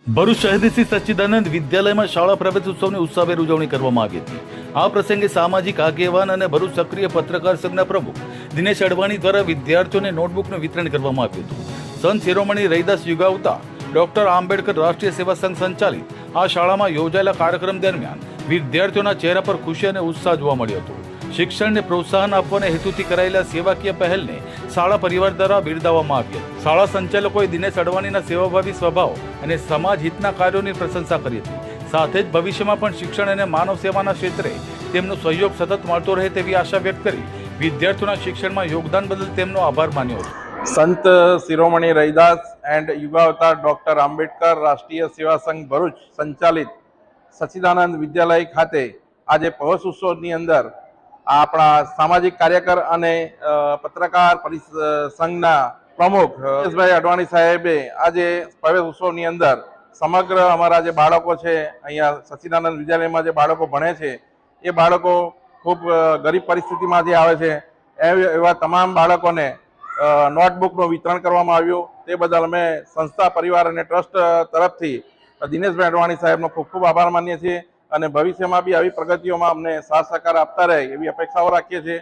ભરૂચ શહેરની શ્રી સચ્ચિદાનંદ વિદ્યાલયમાં શાળા પ્રવેશ ઉત્સવની ઉત્સાહભેર ઉજવણી કરવામાં આવી હતી। આ પ્રસંગે સામાજિક આગેવાન અને ભરૂચ સક્રિય પત્રકાર સંઘના પ્રમુખ દિનેશ અડવાણી દ્વારા વિદ્યાર્થીઓને નોટબુકનું વિતરણ કરવામાં આવ્યું હતું। સંત શિરોમણી રૈદાસ યુગાવતા ડોક્ટર આંબેડકર રાષ્ટ્રીય સેવા સંઘ સંચાલિત આ શાળામાં યોજાયેલા કાર્યક્રમ દરમિયાન વિદ્યાર્થીઓના ચહેરા પર ખુશી અને ઉત્સાહ જોવા મળ્યો હતો। શિક્ષણને પ્રોત્સાહન આપવાના હેતુથી કરાયેલા સેવાકીય પહેલને શાળા પરિવાર દ્વારા બિરદાવવામાં આવી હતી। શાળા સંચાલકોએ દિનેશ અડવાણીના સેવાભાવી સ્વભાવ અને સમાજ હિતના કાર્યોની પ્રશંસા કરી હતી। સાથે જ ભવિષ્યમાં પણ શિક્ષણ અને માનવ સેવાના ક્ષેત્રે તેમનો સહયોગ સતત મળતો રહે તેવી આશા વ્યક્ત કરી વિદ્યાર્થીઓના શિક્ષણમાં યોગદાન બદલ તેમનો આભાર માન્યો હતો। संत शिरोमणि रैदास एंड युगावतार डॉक्टर आंबेडकर राष्ट्रीय सेवा संघ भरूच संचालित सच्चिदानंद विद्यालय खाते आज प्रवेश उत्सवनी अंदर अपना सामाजिक कार्यकर अने पत्रकार संघना प्रमुख दिनेशभाई अडवाणी साहेबे आज प्रवेश उत्सवनी अंदर समग्र अमरा जे बाळको छे अहींया सच्चिदानंद विद्यालय में जे बाळको भणे छे ए बाळको खूब गरीब परिस्थिति में जे आवे छे एवा तमाम बाळकोने नोटबुकનું વિતરણ કરવામાં આવ્યું। તે બદલ અમે સંસ્થા પરિવાર અને ટ્રસ્ટ તરફથી દિનેશભાઈ અડવાણી સાહેબનો ખૂબ ખૂબ આભાર માનીએ છીએ અને ભવિષ્યમાં બી આવી પ્રગતિઓમાં અમને સાથ સહકાર આપતા રહે એવી અપેક્ષાઓ રાખીએ છીએ।